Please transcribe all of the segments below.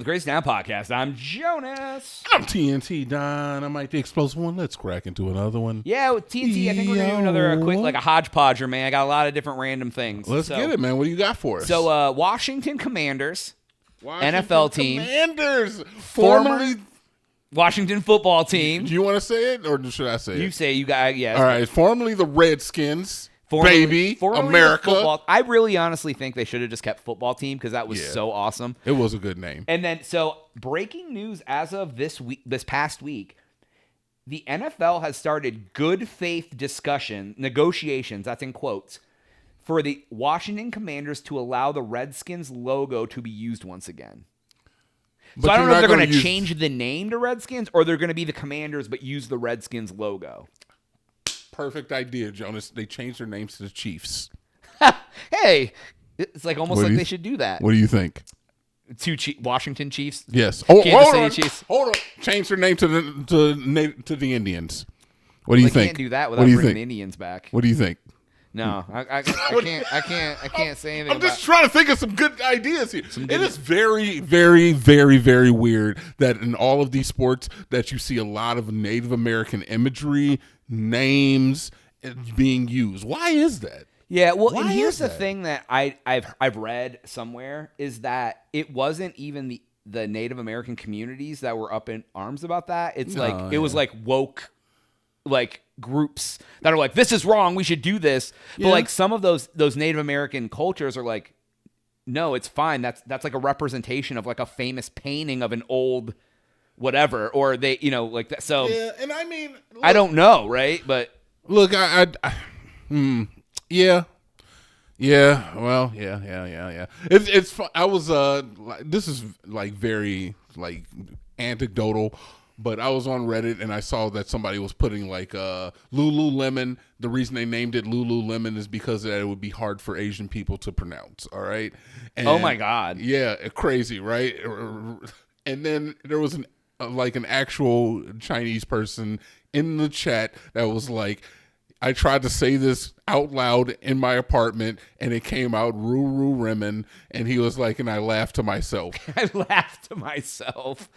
Grace Now Podcast. I'm Jonas. I'm TNT Dynamite, the explosive one. Let's crack into another one. Yeah, with TNT, I think we're going to do another quick, like a hodgepodge, man. I got a lot of different random things. Let's get it, man. What do you got for us? So, Washington Commanders, Washington NFL team. Commanders. Formerly Washington football team. Do you want to say it, or should I say it? You say you got, yes. All right, formerly the Redskins. Formerly America. I really honestly think they should have just kept football team because that was so awesome. It was a good name. And then, so breaking news as of this past week, the NFL has started good faith negotiations, that's in quotes, for the Washington Commanders to allow the Redskins logo to be used once again. So I don't know if they're going to change the name to Redskins or they're going to be the Commanders but use the Redskins logo. Perfect idea, Jonas. They changed their names to the Chiefs. Hey, it's like almost like they should do that. What do you think? Washington Chiefs? Yes. Kansas City Chiefs. Hold on. Change their name to the Indians. What do you think? They can't do that without bringing the Indians back. What do you think? No, I can't say anything. I'm just trying to think of some good ideas here. It is very, very, very, very weird that in all of these sports that you see a lot of Native American imagery, names being used. Why is that? Yeah, well, and here's the thing that I've read somewhere is that it wasn't even the Native American communities that were up in arms about that. It's it was like woke groups that are like, this is wrong, we should do this. But like some of those Native American cultures are like, no, it's fine. That's like a representation of like a famous painting of an old whatever, or they, like that. So yeah, and I mean, look, I don't know, right? But look, yeah. Well, yeah. It's fun. I was this is like very like anecdotal, but I was on Reddit and I saw that somebody was putting like Lululemon. The reason they named it Lululemon is because it would be hard for Asian people to pronounce. All right. And, oh my God. Yeah, crazy, right? And then there was an actual Chinese person in the chat that was like, I tried to say this out loud in my apartment, and it came out Ruru Rimmon, and he was like, and I laughed to myself. I laughed to myself,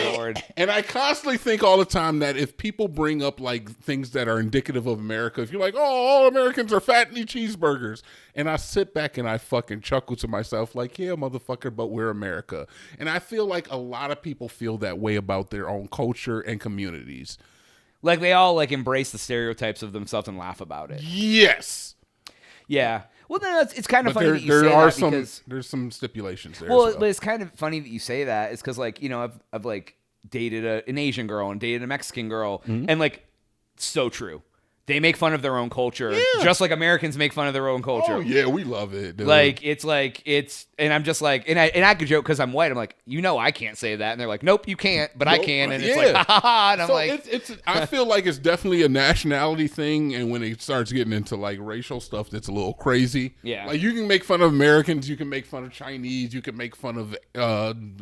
Lord. And I constantly think all the time that if people bring up like things that are indicative of America, if you're like, oh, all Americans are fat and eat cheeseburgers, and I sit back and I fucking chuckle to myself like, yeah, motherfucker, but we're America. And I feel like a lot of people feel that way about their own culture and communities. Like they all like embrace the stereotypes of themselves and laugh about it. Yes. Yeah. Well, then it's kind of funny that you say that because there's some stipulations there. Well, but it's kind of funny that you say that. It's because like I've like dated an Asian girl and dated a Mexican girl, and like so true. They make fun of their own culture, just like Americans make fun of their own culture. Oh yeah, we love it. Dude. And I'm just like, and I could joke because I'm white. I'm like, I can't say that, and they're like, nope, you can't, but I can, and it's like, ha ha ha. And I'm like, it's. I feel like it's definitely a nationality thing, and when it starts getting into like racial stuff, that's a little crazy. Yeah, like you can make fun of Americans, you can make fun of Chinese, you can make fun of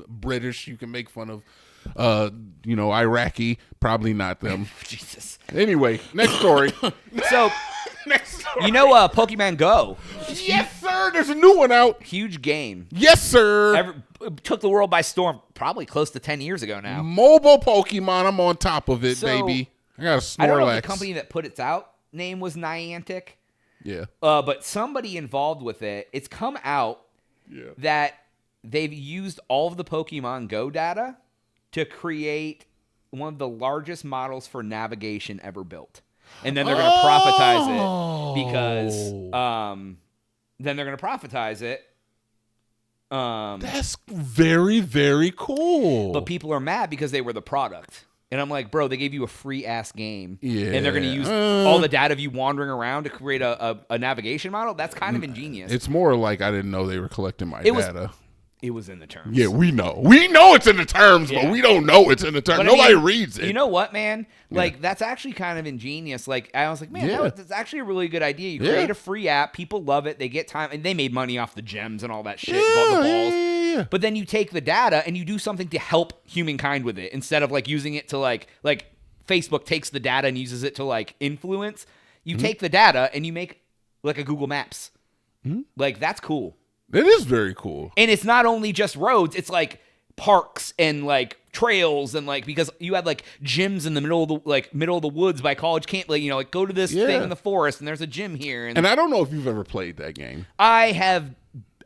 British, you can make fun of. Iraqi, probably not them. Jesus. Anyway, next story. So, next story. Pokemon Go. Yes, sir. There's a new one out. Huge game. Yes, sir. Took the world by storm probably close to 10 years ago now. Mobile Pokemon. I'm on top of it, baby. I got a Snorlax. I don't know if the company that put it out name was Niantic. Yeah. But somebody involved with it, it's come out that they've used all of the Pokemon Go data to create one of the largest models for navigation ever built. And then they're going to profitize it because that's very, very cool. But people are mad because they were the product. And I'm like, bro, they gave you a free ass game. Yeah. And they're going to use all the data of you wandering around to create a navigation model. That's kind of ingenious. It's more like I didn't know they were collecting my data. It was in the terms. Yeah, we know. We know it's in the terms, but we don't know it's in the terms. But nobody reads it. You know what, man? Like, that's actually kind of ingenious. Like, I was like, man, that's actually a really good idea. You create a free app. People love it. They get time. And they made money off the gems and all that shit. The balls. Yeah. But then you take the data and you do something to help humankind with it. Instead of, like, using it to, like Facebook takes the data and uses it to, like, influence. You take the data and you make, like, a Google Maps. Like, that's cool. It is very cool. And it's not only just roads. It's like parks and like trails and like because you had like gyms in the middle of the woods by college camp, like like go to this thing in the forest and there's a gym here. And I don't know if you've ever played that game.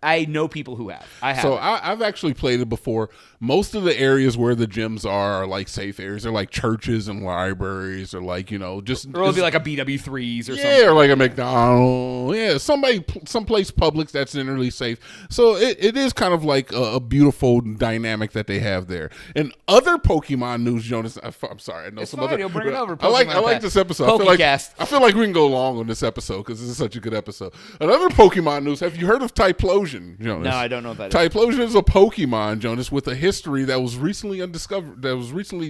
I know people who have. So I've actually played it before. Most of the areas where the gyms are like safe areas. They're like churches and libraries, or like just or it'll be like a BW3s or something. Yeah, or like a McDonald's. Yeah, someplace public that's generally safe. So it is kind of like a beautiful dynamic that they have there. And other Pokemon news, Jonas. I'm sorry, I know it's some fine, other. You'll bring it over. I like this episode. I feel like we can go long on this episode because this is such a good episode. Another Pokemon news. Have you heard of Typhlosion, Jonas? No, I don't know what that is. Typhlosion is a Pokemon, Jonas, with a history that was recently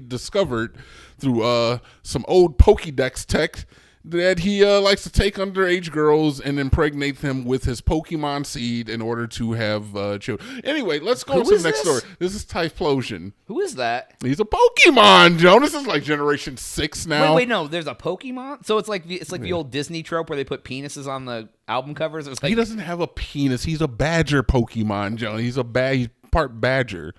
discovered through some old Pokédex tech that he likes to take underage girls and impregnate them with his Pokemon seed in order to have children. Anyway, let's go to the next story. This is Typhlosion. Who is that? He's a Pokemon, Jonas. This is like Generation 6 now. Wait, no. There's a Pokemon? So it's like the old Disney trope where they put penises on the album covers? It's like, he doesn't have a penis. He's a badger Pokemon, Jonas. He's part badger.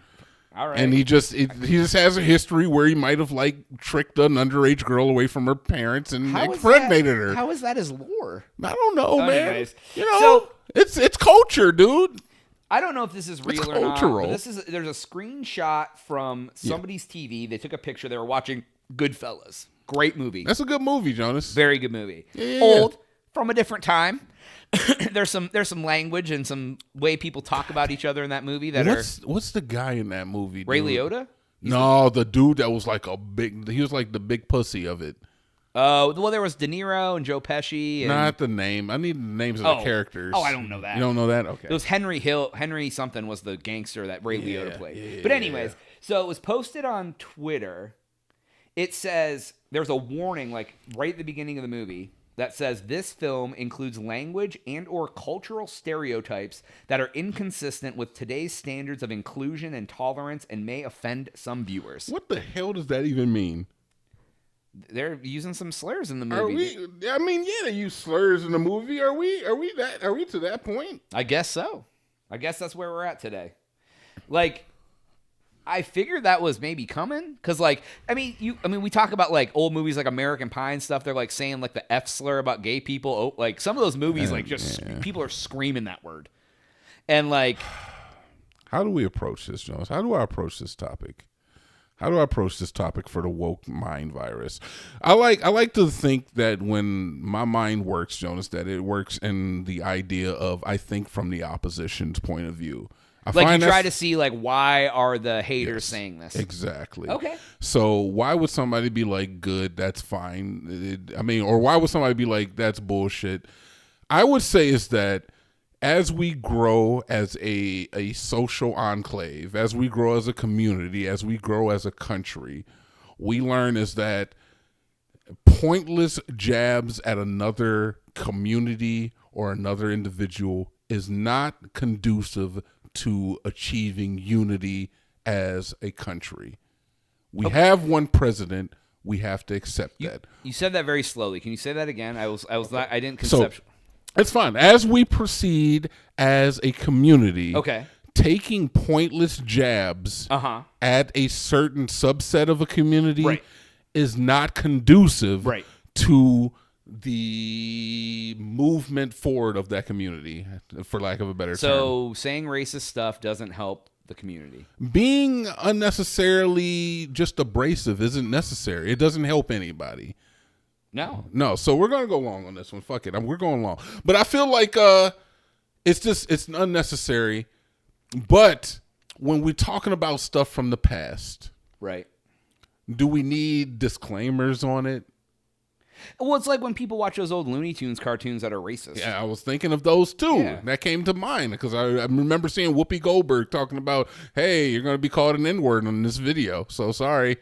All right. And he just has a history where he might have like tricked an underage girl away from her parents and impregnated her. How is that his lore? I don't know, man. Anyways, so it's culture, dude. I don't know if this is real or not. But there's a screenshot from somebody's TV. They took a picture. They were watching Goodfellas. Great movie. That's a good movie, Jonas. Very good movie. Yeah. Old, from a different time. There's some language and some way people talk about each other in that movie what's the guy in that movie, dude? Ray Liotta? The dude that was like he was like the big pussy of it. Oh, well, there was De Niro and Joe Pesci. And... Not the name. I need the names of the characters. Oh, I don't know that. You don't know that? Okay. It was Henry something was the gangster that Ray Liotta played. Yeah, but anyways, so it was posted on Twitter. It says, there's a warning like right at the beginning of the movie that says this film includes language and or cultural stereotypes that are inconsistent with today's standards of inclusion and tolerance and may offend some viewers. What the hell does that even mean? They're using some slurs in the movie. They use slurs in the movie. Are we to that point? I guess so. I guess that's where we're at today. Like, I figured that was maybe coming because, we talk about like old movies like American Pie and stuff. They're like saying like the F slur about gay people. Oh, like some of those movies, people are screaming that word. And like, how do we approach this, Jones? How do I approach this topic? How do I approach this topic for the woke mind virus? I like to think that when my mind works, Jonas, that it works in the idea of I think from the opposition's point of view. You try to see like why are the haters saying this? Exactly. Okay. So why would somebody be like good? That's fine. Or why would somebody be like that's bullshit? I would say is that as we grow as a social enclave, as we grow as a community, as we grow as a country, we learn is that pointless jabs at another community or another individual is not conducive to achieving unity as a country. We have one president. We have to accept that. You said that very slowly. Can you say that again? I didn't conceptualize. It's fine. As we proceed as a community, taking pointless jabs at a certain subset of a community is not conducive to the movement forward of that community, for lack of a better term. So saying racist stuff doesn't help the community. Being unnecessarily just abrasive isn't necessary. It doesn't help anybody. No. So we're gonna go long on this one. Fuck it. We're going long. But I feel like it's unnecessary. But when we're talking about stuff from the past, do we need disclaimers on it? Well, it's like when people watch those old Looney Tunes cartoons that are racist. Yeah, I was thinking of those too. Yeah. That came to mind because I remember seeing Whoopi Goldberg talking about, hey, you're going to be called an N-word on this video. So sorry.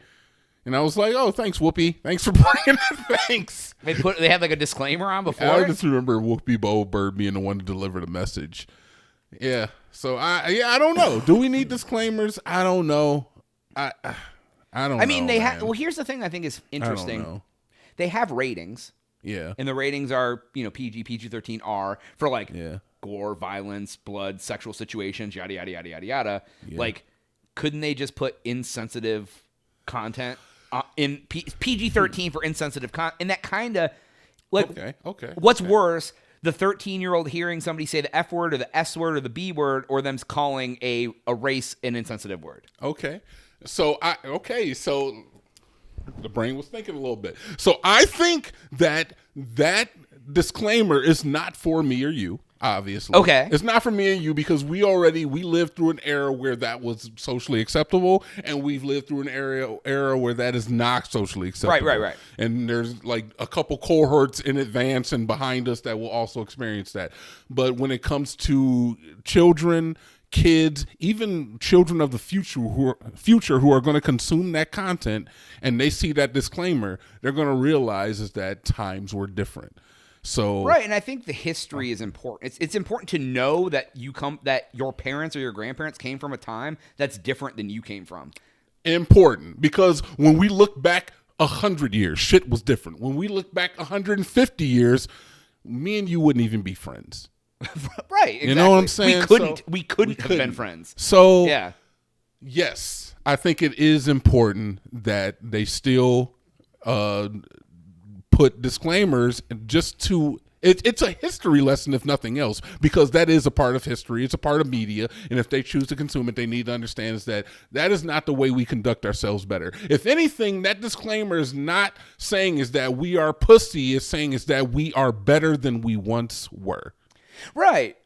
And I was like, oh, thanks, Whoopi. Thanks for bringing it. Thanks. They had like a disclaimer on before? I just remember Whoopi Goldberg being the one to deliver the message. Yeah. So, I don't know. Do we need disclaimers? I don't know. I don't know. They have. Well, here's the thing I think is interesting. I don't know. They have ratings. Yeah. And the ratings are, PG, PG-13R for like gore, violence, blood, sexual situations, yada, yada, yada, yada, yada. Yeah. Like, couldn't they just put insensitive content in PG-13 for insensitive content? And that kind of like, what's worse, the 13-year-old hearing somebody say the F word or the S word or the B word, or them calling a race an insensitive word? So the brain was thinking a little bit. So I think that disclaimer is not for me or you, obviously. Okay. It's not for me and you because we lived through an era where that was socially acceptable, and we've lived through an era where that is not socially acceptable. Right. And there's like a couple cohorts in advance and behind us that will also experience that. But when it comes to children, kids, even children of the future who are going to consume that content, and they see that disclaimer, they're going to realize is that times were different. So right, and I think the history is important. It's important to know that that your parents or your grandparents came from a time that's different than you came from. Important, because when we look back 100 years, shit was different. When we look back 150 years, me and you wouldn't even be friends. Right, exactly. You know what I'm saying? We couldn't have been friends. So yeah, yes, I think it is important that they still put disclaimers just to. It's a history lesson, if nothing else, because that is a part of history. It's a part of media, and if they choose to consume it, they need to understand is that is not the way we conduct ourselves better. If anything, that disclaimer is not saying is that we are pussy. It's saying is that we are better than we once were. Right.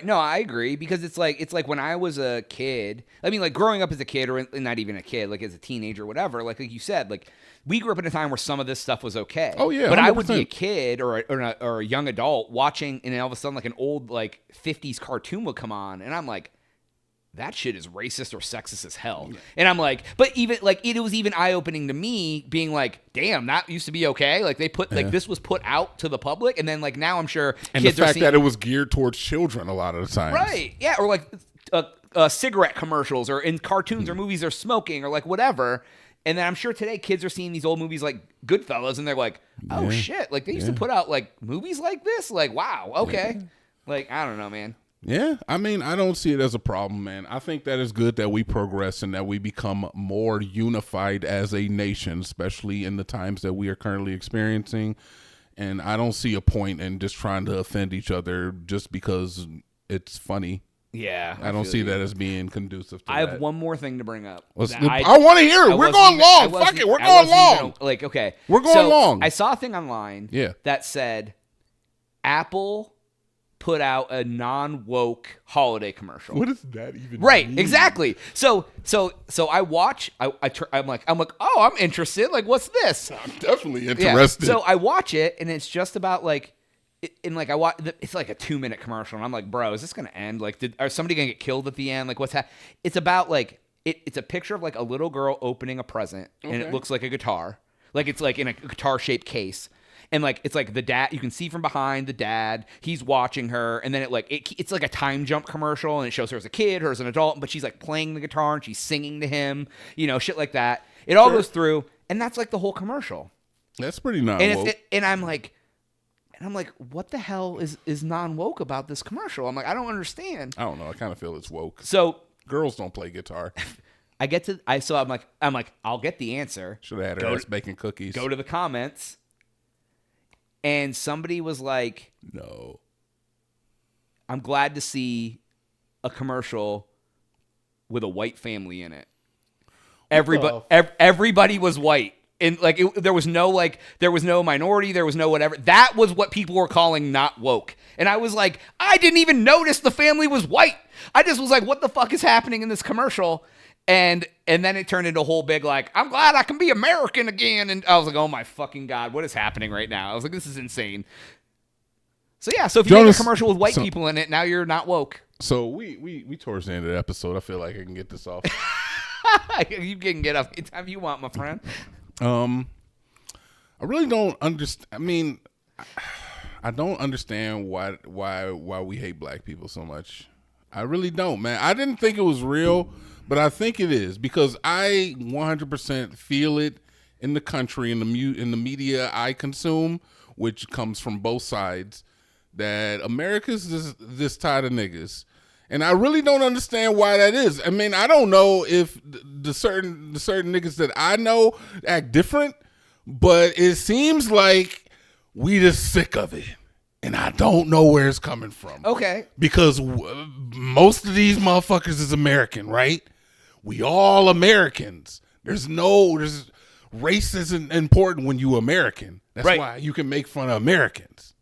No, I agree, because it's like when I was a kid. I mean, like growing up as a kid, or not even a kid, like as a teenager, or whatever. Like you said, like we grew up in a time where some of this stuff was okay. Oh yeah, but 100%. I would be a kid or a young adult watching, and then all of a sudden, like an old like 50s cartoon would come on, and I'm like, that shit is racist or sexist as hell. And I'm like, but even like it was even eye-opening to me, being like, damn, that used to be okay. Like they put like this was put out to the public, and then like now I'm sure and kids the fact are seeing, that it was geared towards children a lot of the time. right? Yeah, or like cigarette commercials, or in cartoons or movies they're smoking, or like whatever. And then I'm sure today kids are seeing these old movies like Goodfellas, and they're like, oh shit, like they used to put out like movies like this. Like wow, okay. Like I don't know, man. Yeah, I mean, I don't see it as a problem, man. I think that is good that we progress and that we become more unified as a nation, especially in the times that we are currently experiencing. And I don't see a point in just trying to offend each other just because it's funny. Yeah, I don't see that as being conducive to that. I have one more thing to bring up. I want to hear it. We're going long. Fuck it. We're going long. Okay. We're going long. I saw a thing online that said Apple put out a non-woke holiday commercial. What does that even mean? Exactly. So I watch. I'm like, oh, I'm interested. Like, what's this? I'm definitely interested. So I watch it, and it's just about like, it's like a 2-minute commercial, and I'm like, bro, is this gonna end? Like, are somebody gonna get killed at the end? Like, what's happening? It's about like it's a picture of like a little girl opening a present, and it looks like a guitar. Like it's like in a guitar-shaped case. And like it's like the dad, you can see from behind the dad, he's watching her, and then it's like a time jump commercial, and it shows her as a kid, her as an adult, but she's like playing the guitar and she's singing to him, shit like that. It all goes through, and that's like the whole commercial. That's pretty non-woke. And I'm like, what the hell is non-woke about this commercial? I'm like, I don't understand. I don't know. I kind of feel it's woke. So girls don't play guitar. I'm like, I'll get the answer. Should have had her ass baking cookies. Go to the comments. And somebody was like, no. I'm glad to see a commercial with a white family in it. Everybody was white. And like there was no minority, there was no whatever. That was what people were calling not woke. And I was like, I didn't even notice the family was white. I just was like, what the fuck is happening in this commercial? And then it turned into a whole big like, I'm glad I can be American again. And I was like, oh my fucking God, what is happening right now? I was like, this is insane. So yeah, so if you make a commercial with white people in it, now you're not woke. So we towards the end of the episode, I feel like I can get this off. You can get up anytime you want, my friend. I really don't understand. I mean, I don't understand why we hate black people so much. I really don't, man. I didn't think it was real, but I think it is because I 100% feel it in the country, in the media I consume, which comes from both sides, that America's this tired of niggas. And I really don't understand why that is. I mean, I don't know if the certain niggas that I know act different, but it seems like we just sick of it. And I don't know where it's coming from. Okay. Because most of these motherfuckers is American, right? We all Americans. Race isn't important when you American. That's right. why you can make fun of Americans.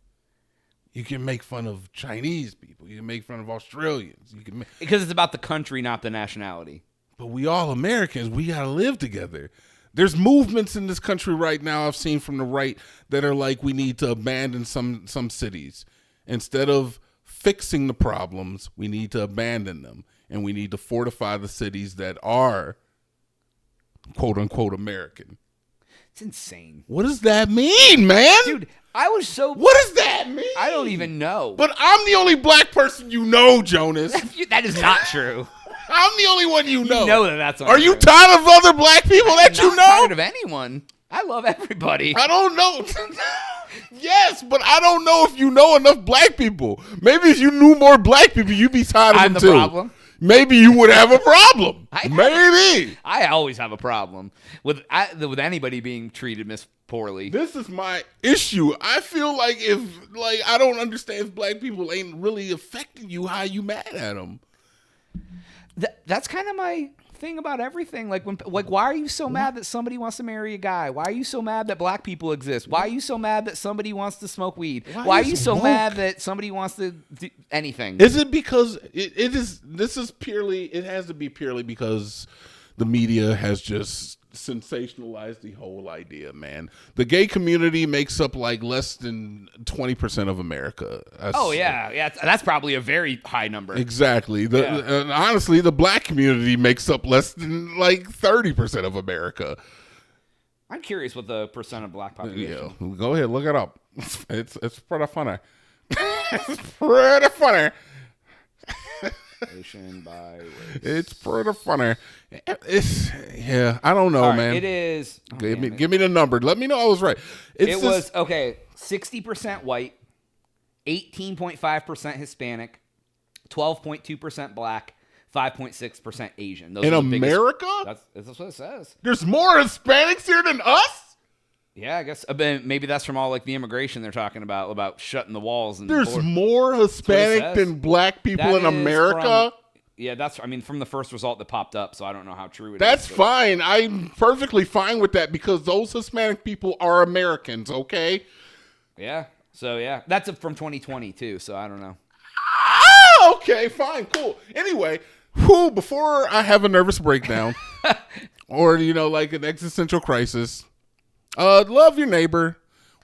You can make fun of Chinese people. You can make fun of Australians. Because it's about the country, not the nationality. But we all Americans. We got to live together. There's movements in this country right now I've seen from the right that are like we need to abandon some cities. Instead of fixing the problems, we need to abandon them. And we need to fortify the cities that are, quote unquote, American. It's insane. What does that mean, man? Dude, I was so... What does that mean? I don't even know. But I'm the only black person you know, Jonas. That is not true. I'm the only one you know. You know that's not Are true. you tired of other black people that you know? I'm not tired of anyone. I love everybody. I don't know. Yes, but I don't know if you know enough black people. Maybe if you knew more black people, you'd be tired of them too. I'm the problem. Maybe you would have a problem. Maybe. I always have a problem with anybody being treated poorly. This is my issue. I feel like I don't understand if black people ain't really affecting you, how you mad at them. That's kind of my thing about everything. Why are you so mad that somebody wants to marry a guy? Why are you so mad that black people exist? Why are you so mad that somebody wants to smoke weed? Why are you so mad that somebody wants to do anything? Is it because it has to be purely because the media has just sensationalized the whole idea, man. The gay community makes up like less than 20% of America. Yeah, that's probably a very high number. Exactly. And honestly, the black community makes up less than like 30% of America. I'm curious what the percent of black population. Yeah, go ahead, look it up. It's pretty funny. It's pretty funny. By race. It's pretty funny. I don't know, man. It is. Give me the number. Let me know I was right. It was 60% white, 18.5% Hispanic, 12.2% black, 5.6% Asian. Those in America? That's what it says. There's more Hispanics here than us? Yeah, I guess maybe that's from all like the immigration they're talking about shutting the walls. And there's more Hispanic than black people in America? From the first result that popped up, so I don't know how true it is. That's fine. I'm perfectly fine with that because those Hispanic people are Americans, okay? Yeah. So, yeah. That's from 2020, too, so I don't know. Okay, fine, cool. Anyway, before I have a nervous breakdown or, like an existential crisis... love your neighbor.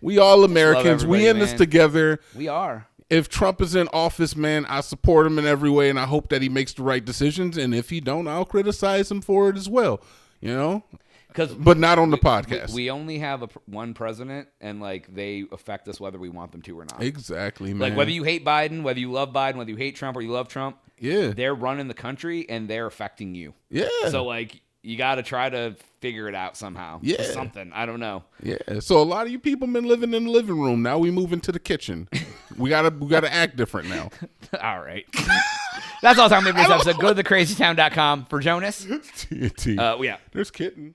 We all Americans. We in this together. We are. If Trump is in office, man, I support him in every way, and I hope that he makes the right decisions. And if he don't, I'll criticize him for it as well. But not on the podcast. We only have one president, and they affect us whether we want them to or not. Exactly, man. Whether you hate Biden, whether you love Biden, whether you hate Trump or you love Trump. Yeah, they're running the country, and they're affecting you. Yeah. So you got to try to figure it out somehow. Yeah. Something. I don't know. Yeah. So a lot of you people been living in the living room. Now we move into the kitchen. we gotta act different now. All right. That's all the time we have for this episode. Go to thecrazytown.com for Jonas. TNT. Yeah. There's kittens.